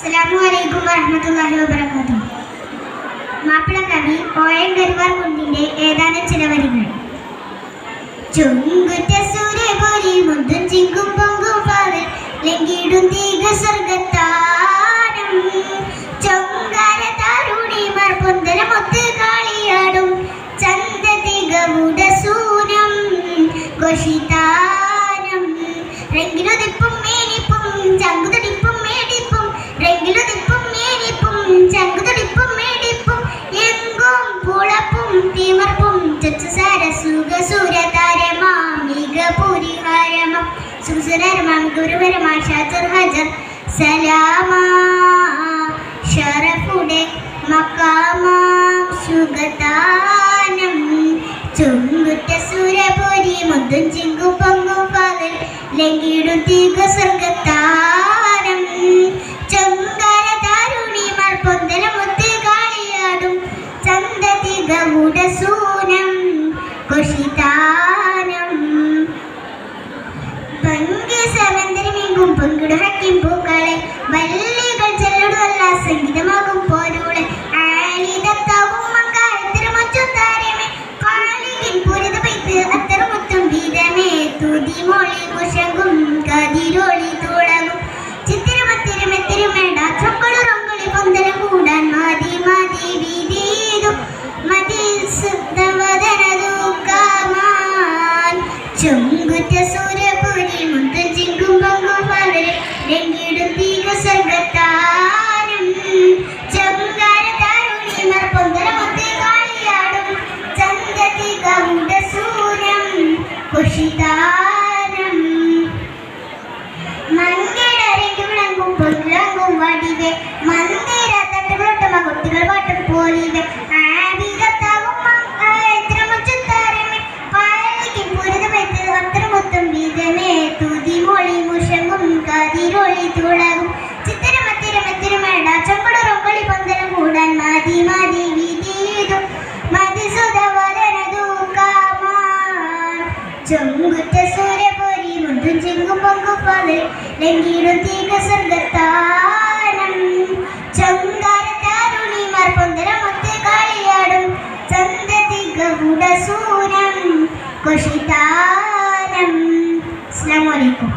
അസ്സലാമുഅലൈക്കും വറഹ്മത്തുള്ളാഹി വബറകാതുഹു. മാപ്പിള കവി ON ഗരിവാർ കുന്നിന്റെ ഏതാനും ചില വരികൾ. ചുങ്കുറ്റ സൂര്യപൊരി മുന്തും ചിങ്കും പൊങ്കും പാവൽ ലംഘിടും തീക സ്വർഗത്താനം ചൊങ്കാര താരുണിമാർ പൊന്തലമൊത്ത് കാളിയാടും ചന്തതികവുട സൂനം ഘോഷിതാനം രംഗിലുതിപ്പും മേനിപ്പും ചങ്കുതടിപ്പും മേടിപ്പും രംഗിലുതിപ്പും മേനിപ്പും ചങ്കുതടിപ്പും മേടിപ്പും എങ്കും പുളപ്പും തിമർപ്പും ചച്ചുസാര സുഖ സൂര്യതാരമാമിക പുരിഹാരമം സുസുരരമാം ഗുരുവരമാ ഷാജർ ഹജർ സലാമാ ഷറഫുടെ മക്കാമാം സുഗതാനം ചുങ്കുറ്റ സൂര്യപൊരി മുന്തും ചിങ്കും പൊങ്കും പകൽ ലംഘിടും തീക സ്വർഗത്താനം ചൊങ്കാര താരുണിമാർ പൊന്തലമൊത്ത് കാളിയാടും ചന്തതികവുട സൂനം ഘോഷിതാനം ഭംഗി സമന്തരമെങ്കും പങ്കിടു ഹക്കിം പൂക്കളെ വല്ലികൾ ചെല്ലുടല്ല സംഗീതമാകും പോരൂളെ ആലിതത്താവും മങ്കായത്തിരമൊച്ചും താരമേ കാളികിൻ പുരിത പൈത്ത് അത്തരമൊത്തും വീതമേ തുതി മോളി കുശങ്കും കതിരോളി തുളകും ചിത്തിരമത്തിരമെത്തിരുമേട ചൊക്കളു റൊങ്കളി പൊന്തലം കൂടാൻ മാതി മാതി വീതീതും മതി സുദ്ധവദനദൂക്കാമാൻ ചുങ്കുറ്റ സൂര്യപുരി മുന്തും ചിങ്കും പൊങ്കും പകൽ ലംഘിടും തീക സ്വർഗത്താനം ചൊങ്കാര താരുണിമാർ പൊന്തലമൊത്ത് കാളിയാടും ചന്തതികവുട സൂനം ഘോഷിതാനം മങ്കടരയ്ക്ക് വിളങ്ങും പൊന്നിളങ്ങും വടിവെ മന്ദിര തട്ടുകളൊട്ടുമ കുട്ടികൾ പാട്ടും പോലിവെ ആവികത്താവും അത്രമൊത്തും വീതമേ തുതി മൊഴി മുഷങ്ങും കതിരൊളി തുളകും ചിത്തിരമത്തിരമത്തിരുമേട ചൊങ്കുള റൊങ്കളി പൊന്തലം കൂടാൻ മാതി മാതി വീതീതും മതി സുധവദനദൂക്കാമാൻ ചൊങ്കുറ്റ സൂര്യപൊരി മുന്തും ചിങ്കും പൊങ്കും പകൽ ലംഘിടും തീക സ്വർഗത്താനം ചൊങ്കാര താരുണിമാർ പൊന്തലമൊത്ത് കാളിയാടും ചന്തതികവുട സൂനം ഘോഷിതാനം. അസ്സലാമു അലൈക്കും.